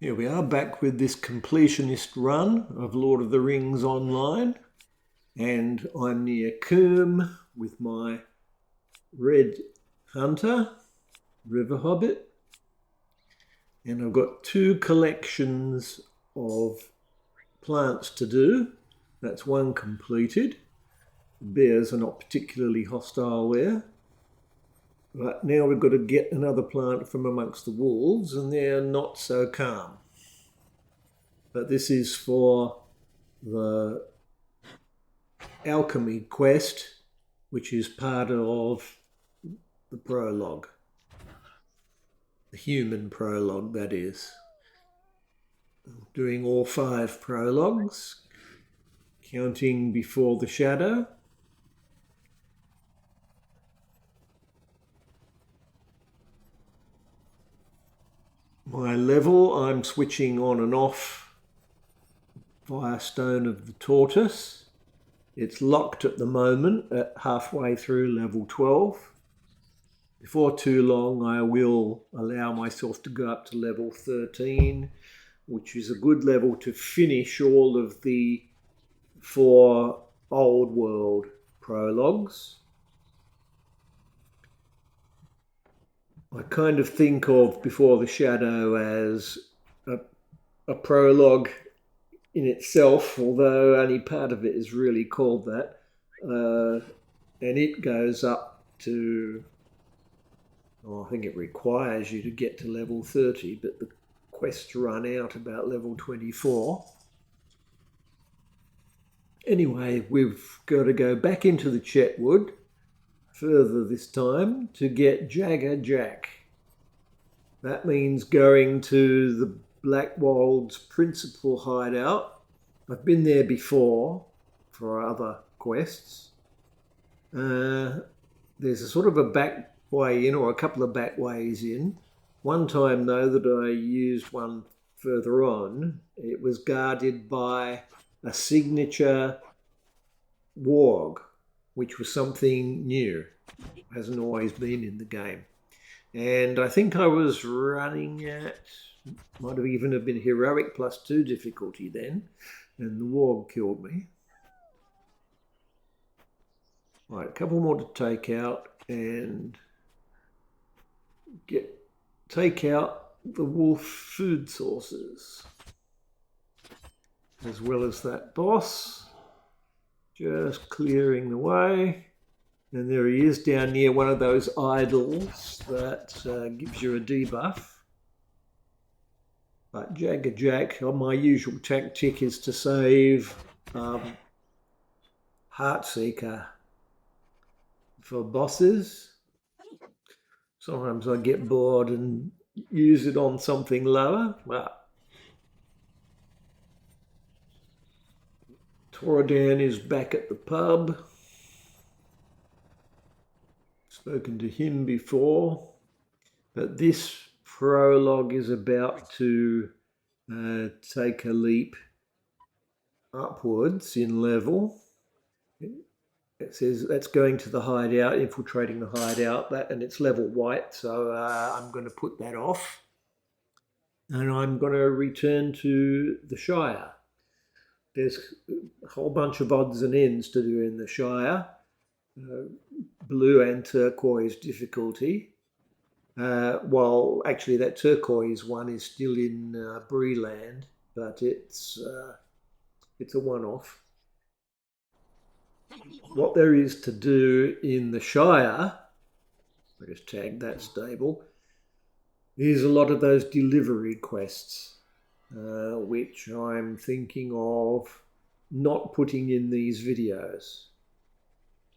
Here we are back with this completionist run of Lord of the Rings Online, and I'm near Combe with my red hunter, River-hobbit, and I've got two collections of plants to do. That's one completed. The bears are not particularly hostile there. But now we've got to get another plant from amongst the wolves, and they're not so calm. But this is for the alchemy quest, which is part of the prologue. The human prologue, that is. Doing all 5 prologues, counting before the shadow. My level, I'm switching on and off via Stone of the Tortoise. It's locked at the moment at halfway through level 12. Before too long, I will allow myself to go up to level 13, which is a good level to finish all of the 4 old world prologues. I kind of think of Before the Shadow as a prologue in itself, although only part of it is really called that. And it goes up to, I think it requires you to get to level 30, but the quests run out about level 24. Anyway, we've got to go back into the Chetwood further this time to get Jagger Jack. That means going to the Blackwald's principal hideout. I've been there before for other quests. There's a sort of a back way in, or a couple of back ways in. One time though that I used one further on, it was guarded by a signature warg, which was something new. Hasn't always been in the game. And I think I was running at, might have even have been heroic +2 difficulty then, and the warg killed me. Right, a couple more to take out and take out the wolf food sources, as well as that boss. Just clearing the way. And there he is down near one of those idols that gives you a debuff. But Jagger Jack, my usual tactic is to save Heartseeker for bosses. Sometimes I get bored and use it on something lower. But Torrodan is back at the pub. Spoken to him before, but this prologue is about to take a leap upwards in level. It says that's going to the hideout, infiltrating the hideout, and it's level white, so I'm going to put that off. And I'm going to return to the Shire. There's a whole bunch of odds and ends to do in the Shire. Blue and turquoise difficulty. While actually that turquoise one is still in Breeland, but it's a one-off. What there is to do in the Shire, I just tagged that stable, is a lot of those delivery quests, which I'm thinking of not putting in these videos,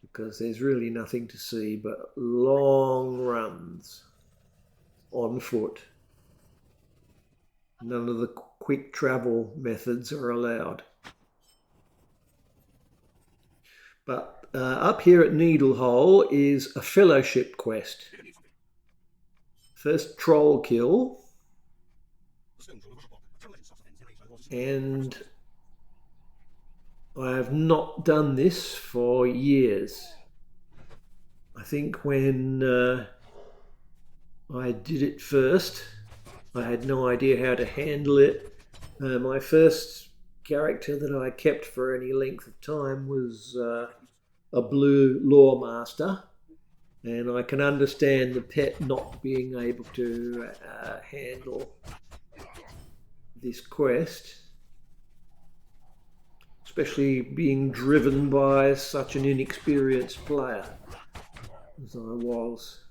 because there's really nothing to see but long runs on foot. None of the quick travel methods are allowed. But up here at Needlehole is a fellowship quest. First troll kill. And I have not done this for years. I think when I did it first, I had no idea how to handle it. My first character that I kept for any length of time was a blue lawmaster, and I can understand the pet not being able to handle this quest, especially being driven by such an inexperienced player as I was.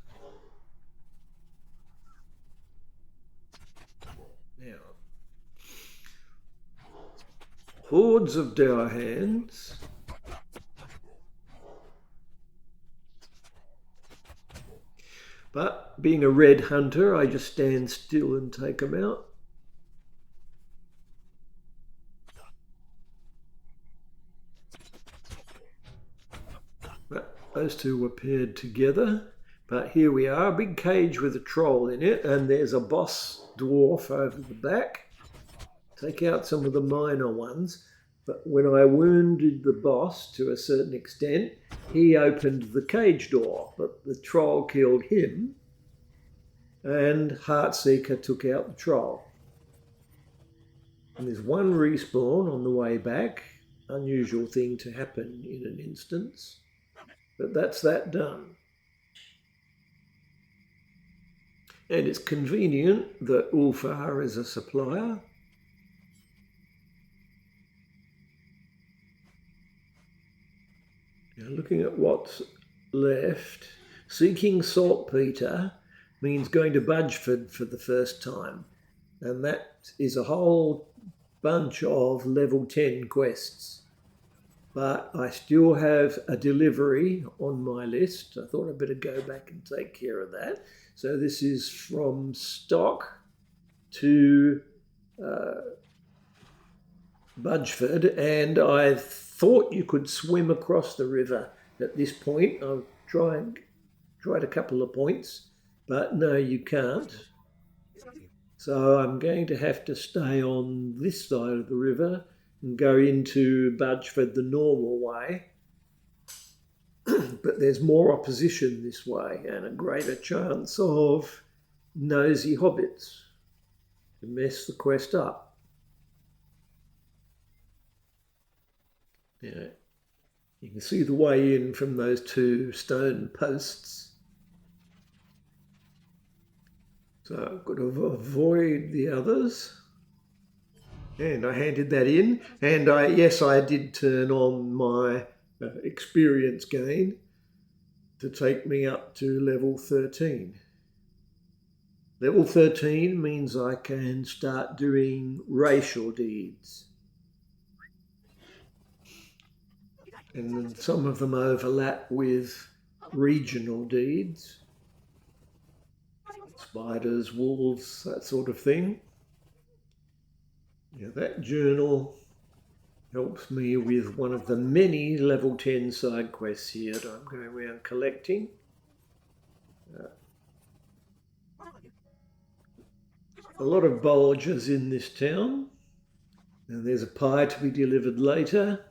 Now, hordes of dour hands. But being a red hunter, I just stand still and take them out. But those two were paired together. But here we are, a big cage with a troll in it, and there's a boss dwarf over the back. Take out some of the minor ones. But when I wounded the boss to a certain extent, he opened the cage door, but the troll killed him, and Heartseeker took out the troll. And there's one respawn on the way back, unusual thing to happen in an instance, but that's that done. And it's convenient that Ulfar is a supplier. Now, looking at what's left, seeking saltpeter means going to Budgeford for the first time, and that is a whole bunch of level 10 quests. But I still have a delivery on my list. I thought I'd better go back and take care of that. So this is from Stock to Budgeford, and I thought you could swim across the river at this point. I've tried a couple of points, but no, you can't. So I'm going to have to stay on this side of the river and go into Budgeford the normal way. But there's more opposition this way and a greater chance of nosy hobbits to mess the quest up. Yeah, you can see the way in from those two stone posts. So I've got to avoid the others. And I handed that in. And yes, I did turn on my experience gain to take me up to level 13. Level 13 means I can start doing racial deeds. And some of them overlap with regional deeds. Spiders, wolves, that sort of thing. Yeah, that journal helps me with one of the many level 10 side quests here that I'm going around collecting. A lot of bulges in this town. And there's a pie to be delivered later.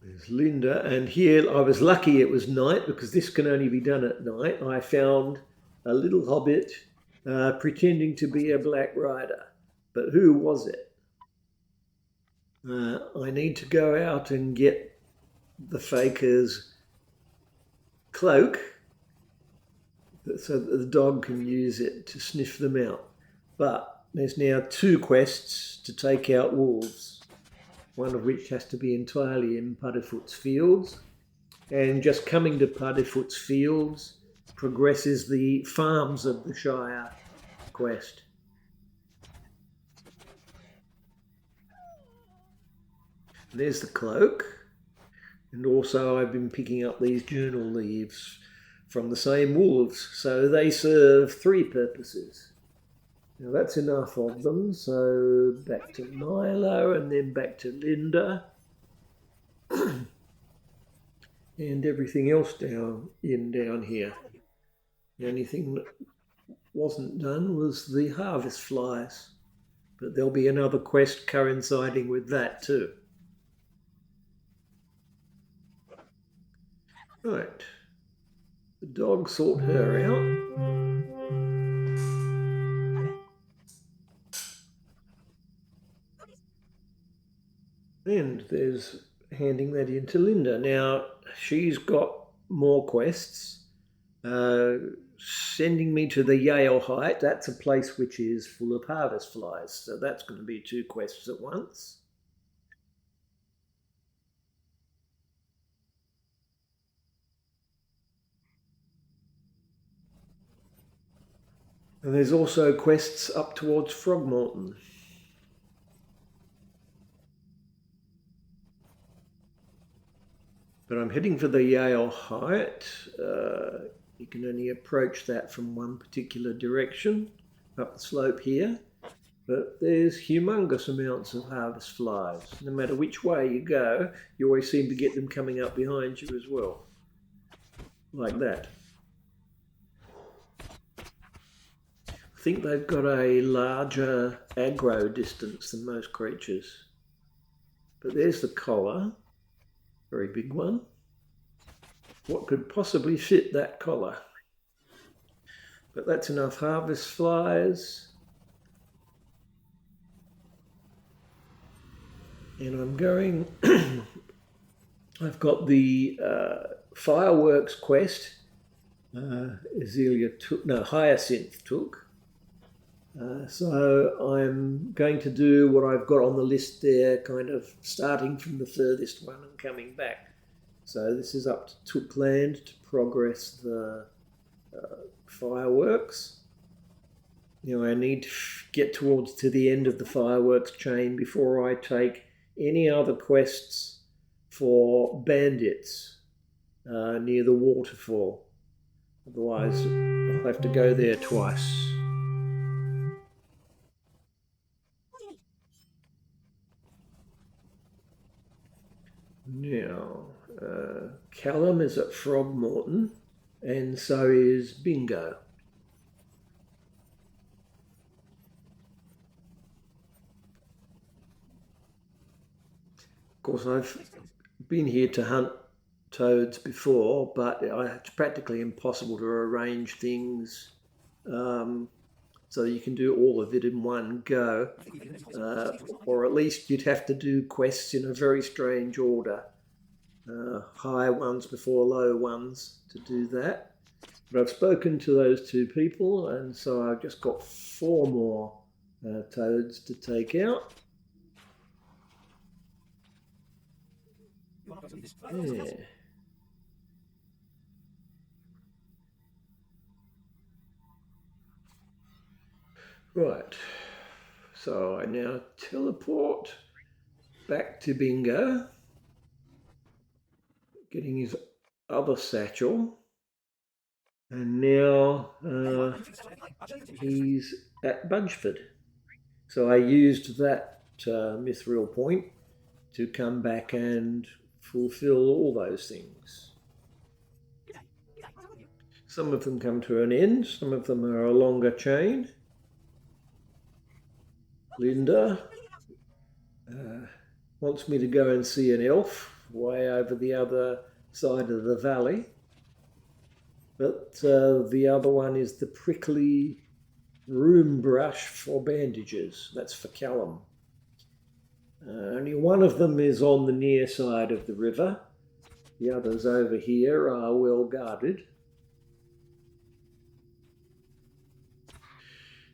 There's Linda, and here I was lucky it was night because this can only be done at night. I found a little hobbit pretending to be a black rider, but who was it? I need to go out and get the faker's cloak so that the dog can use it to sniff them out. But there's now 2 quests to take out wolves, one of which has to be entirely in Puddifoot's Fields. And just coming to Puddifoot's Fields progresses the Farms of the Shire quest. There's the cloak. And also I've been picking up these journal leaves from the same wolves. So they serve 3 purposes. Now that's enough of them, so back to Milo and then back to Linda. And everything else down here. The only thing that wasn't done was the harvest flies, but there'll be another quest coinciding with that too. Right, the dog sought her out. And there's handing that in to Linda. Now, she's got more quests. Sending me to the Yale Height. That's a place which is full of harvest flies. So that's going to be 2 quests at once. And there's also quests up towards Frogmorton. But I'm heading for the Yale Height. You can only approach that from one particular direction, up the slope here. But there's humongous amounts of harvest flies. No matter which way you go, you always seem to get them coming up behind you as well. Like that. I think they've got a larger aggro distance than most creatures. But there's the collar, very big one. What could possibly fit that collar? But that's enough harvest flies. And I'm going, I've got the fireworks quest. Hyacinth took. So I'm going to do what I've got on the list there, kind of starting from the furthest one and coming back. So this is up to Tookland to progress the fireworks. I need to get to the end of the fireworks chain before I take any other quests for bandits near the waterfall. Otherwise, I'll have to go there twice. Now, Callum is at Frogmorton, and so is Bingo. Of course, I've been here to hunt toads before, but it's practically impossible to arrange things so you can do all of it in one go, or at least you'd have to do quests in a very strange order, high ones before low ones to do that. But I've spoken to those 2 people, and so I've just got 4 more toads to take out. Yeah. Right, so I now teleport back to Bingo, getting his other satchel, and now he's at Budgeford. So I used that mithril point to come back and fulfill all those things. Some of them come to an end, some of them are a longer chain. Linda wants me to go and see an elf way over the other side of the valley. But the other one is the prickly room brush for bandages. That's for Callum. Only one of them is on the near side of the river. The others over here are well guarded.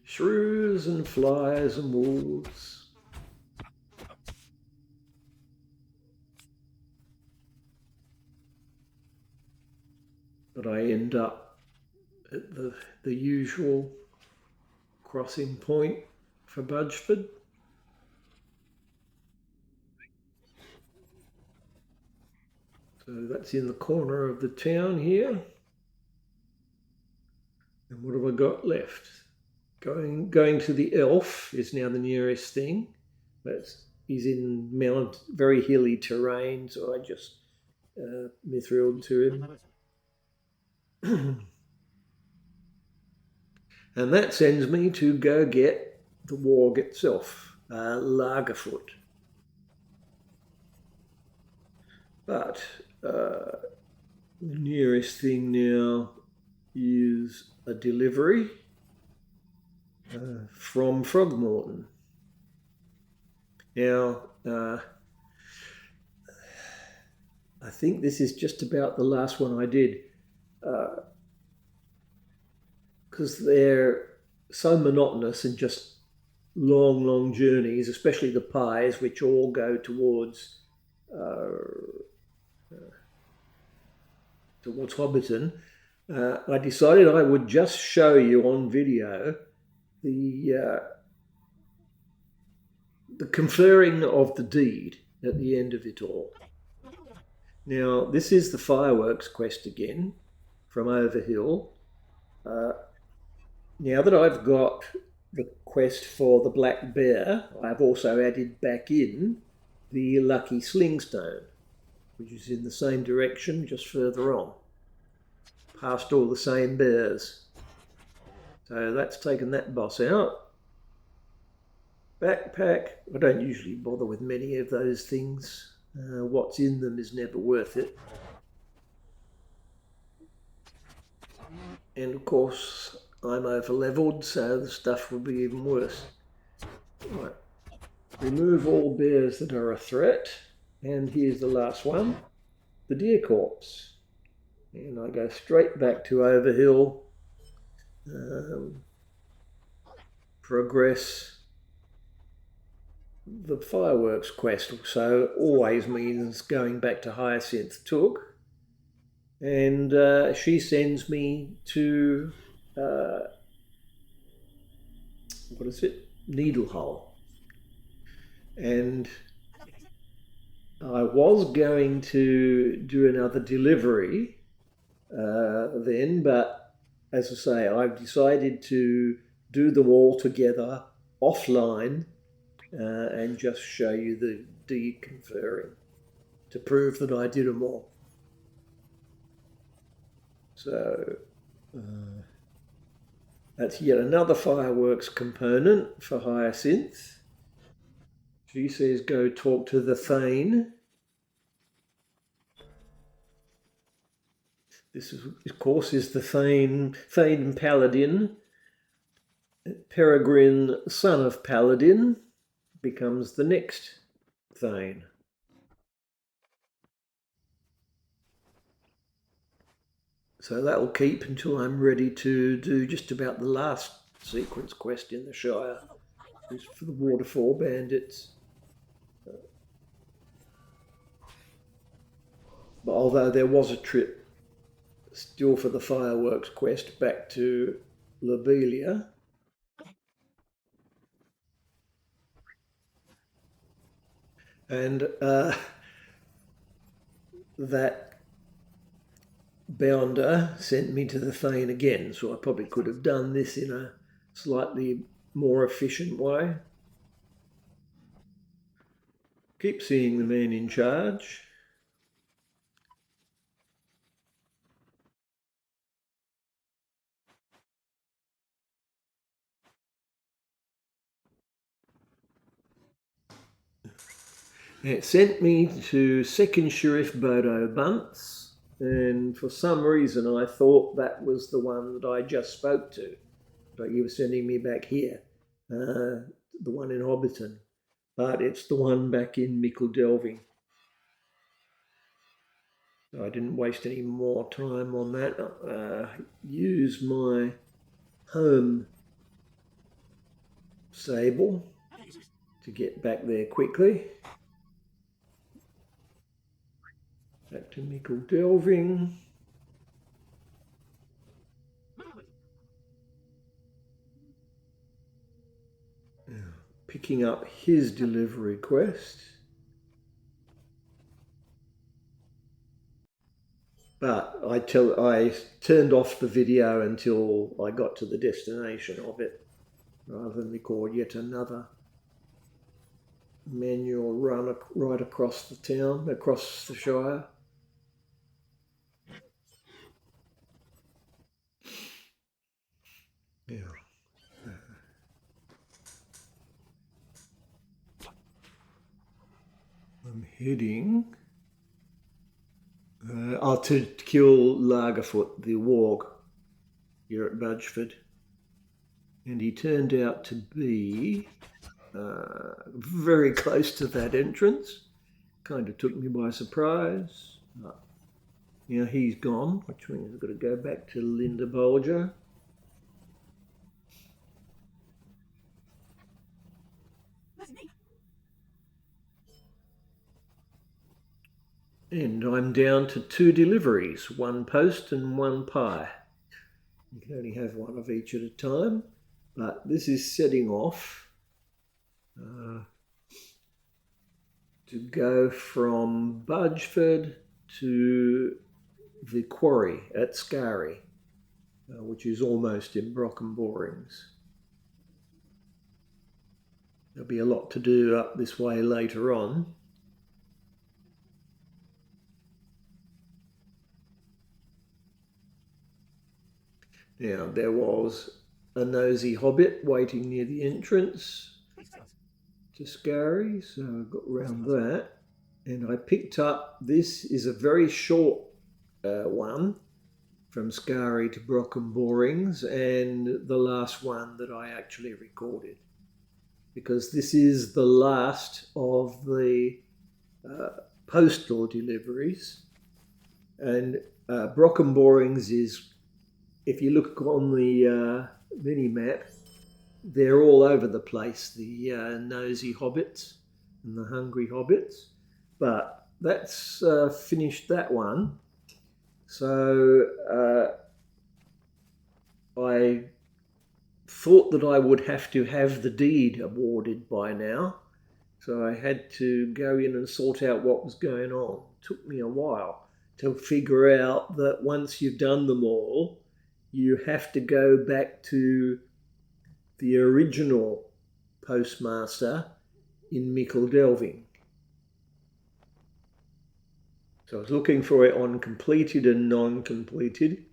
Shrews and flies and wolves. But I end up at the usual crossing point for Budgeford. So that's in the corner of the town here. And what have I got left? Going to the elf is now the nearest thing. He's in very hilly terrain, so I just mithrilled to him. And that sends me to go get the warg itself, Lagerfoot. But the nearest thing now is a delivery from Frogmorton. Now, I think this is just about the last one I did, because they're so monotonous and just long journeys, especially the pies, which all go uh, towards Hobbiton. I decided I would just show you on video the the conferring of the deed at the end of it all. Now, this is the fireworks quest again from Overhill. Uh, Now that I've got the quest for the black bear, I've also added back in the lucky slingstone, which is in the same direction, just further on, past all the same bears. So that's taken that boss out. Backpack, I don't usually bother with many of those things. What's in them is never worth it. And of course, I'm over leveled, so the stuff will be even worse. Right. Remove all bears that are a threat. And here's the last one, the deer corpse. And I go straight back to Overhill, progress the fireworks quest. So always means going back to Hyacinth Took. And she sends me to, what is it? Needlehole. And I was going to do another delivery then, but as I say, I've decided to do them all together offline and just show you the deed conferring to prove that I did them all. So that's yet another fireworks component for Hyacinth. She says go talk to the Thane. This, of course, is the Thane Paladin. Peregrine, son of Paladin, becomes the next Thane. So that will keep until I'm ready to do just about the last sequence quest in the Shire, which is for the Waterfall Bandits. But although there was a trip still for the fireworks quest back to Lobelia. And that bounder sent me to the Thane again, so I probably could have done this in a slightly more efficient way. Keep seeing the man in charge. It sent me to Second Sheriff Bodo Bunce, and for some reason I thought that was the one that I just spoke to, but you were sending me back here, the one in Hobbiton, but it's the one back in Mickle Delving. I didn't waste any more time on that. Use my home sable to get back there quickly. Back to Mickle Delving. Picking up his delivery quest. But I turned off the video until I got to the destination of it, rather than record yet another manual run right across the town, across the Shire. Yeah. I'm heading to kill Lagerfoot, the warg, here at Budgeford. And he turned out to be very close to that entrance. Kind of took me by surprise. Now he's gone, which means I've got to go back to Linda Bolger. And I'm down to 2 deliveries, 1 post and 1 pie. You can only have 1 of each at a time, but this is setting off to go from Budgeford to the quarry at Skari, which is almost in Brockham Borings. There'll be a lot to do up this way later on. Now, there was a nosy hobbit waiting near the entrance to Skari, so I got round that. And I picked up, this is a very short one from Skari to Brockham Borings, and the last one that I actually recorded, because this is the last of the postal deliveries. And Brockham Borings is, if you look on the mini map, they're all over the place, the nosy hobbits and the hungry hobbits. But that's finished that one. So I thought that I would have to have the deed awarded by now. So I had to go in and sort out what was going on. It took me a while to figure out that once you've done them all, you have to go back to the original postmaster in Micheldelving. So I was looking for it on completed and non-completed.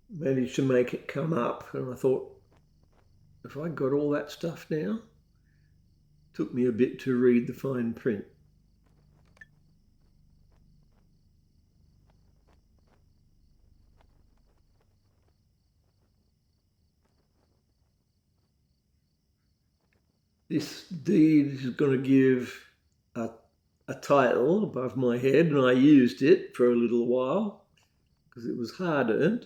Managed to make it come up, and I thought, have I got all that stuff now? Took me a bit to read the fine print. This deed is going to give a title above my head, and I used it for a little while because it was hard-earned.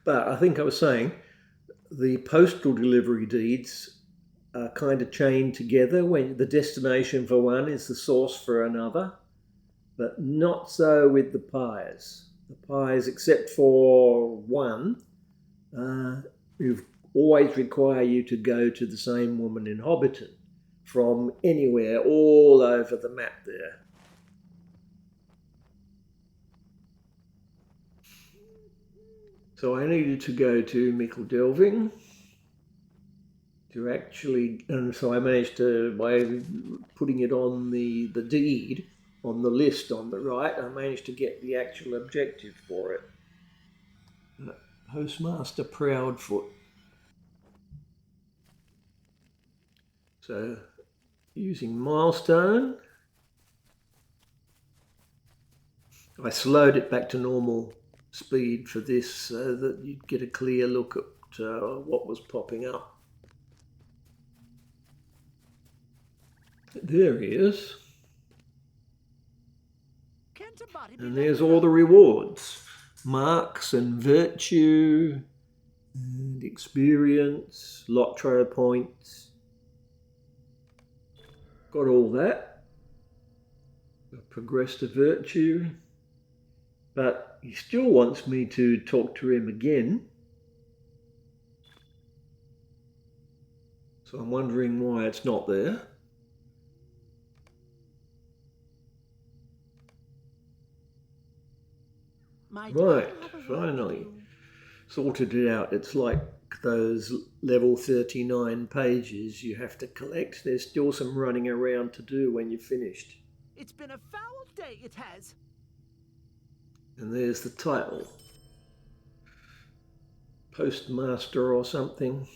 But I think I was saying the postal delivery deeds are kind of chained together when the destination for one is the source for another, but not so with the pies. The pies, except for one, always require you to go to the same woman in Hobbiton from anywhere all over the map there. So I needed to go to Micheldelving to actually, and so I managed to, by putting it on the deed, on the list on the right, I managed to get the actual objective for it. Postmaster Proudfoot. So using milestone, I slowed it back to normal speed for this so that you'd get a clear look at what was popping up. There he is. And there's all the rewards. Marks and virtue and experience, Lotro points. Got all that. Progressed to virtue. But he still wants me to talk to him again. So I'm wondering why it's not there. Right, finally sorted it out. It's like those level 39 pages you have to collect. There's still some running around to do when you're finished. It's been a foul day, it has. And there's the title. Postmaster or something.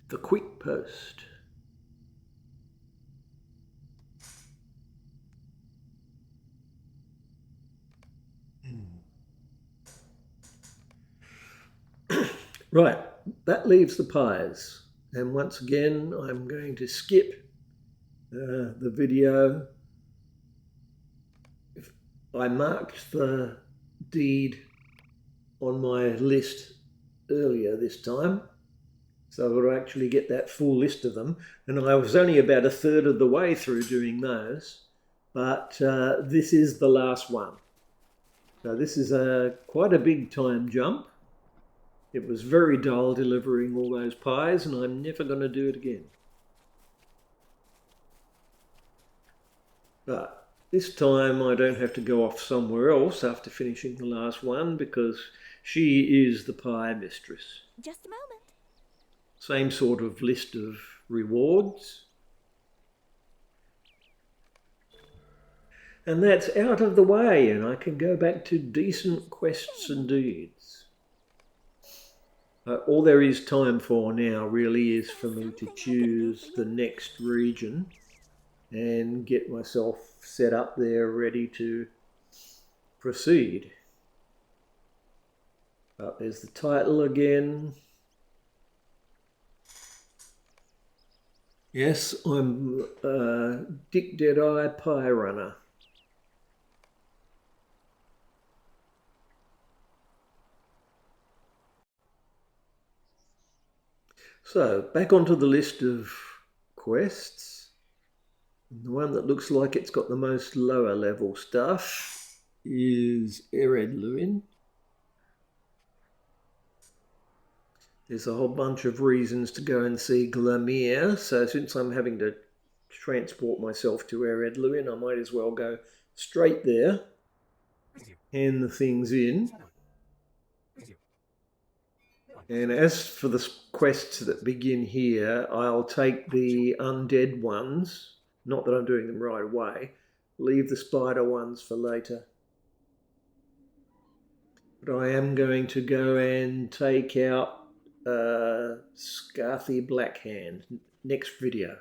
The Quick Post. Right, that leaves the pies. And once again, I'm going to skip the video. I marked the deed on my list earlier this time, so I would actually get that full list of them. And I was only about a third of the way through doing those, but this is the last one. So this is quite a big time jump. It was very dull delivering all those pies, and I'm never going to do it again. But this time I don't have to go off somewhere else after finishing the last one, because she is the pie mistress. Just a moment. Same sort of list of rewards. And that's out of the way, and I can go back to decent quests and deeds. All there is time for now really is for me to choose the next region and get myself set up there ready to proceed. There's the title again. Yes, I'm Dick Deadeye Pie Runner. So, back onto the list of quests. The one that looks like it's got the most lower level stuff is Ered Luin. There's a whole bunch of reasons to go and see Glamir, so since I'm having to transport myself to Ered Luin, I might as well go straight there, hand the things in. And as for the quests that begin here, I'll take the undead ones, not that I'm doing them right away, leave the spider ones for later. But I am going to go and take out Scarthy Blackhand next video.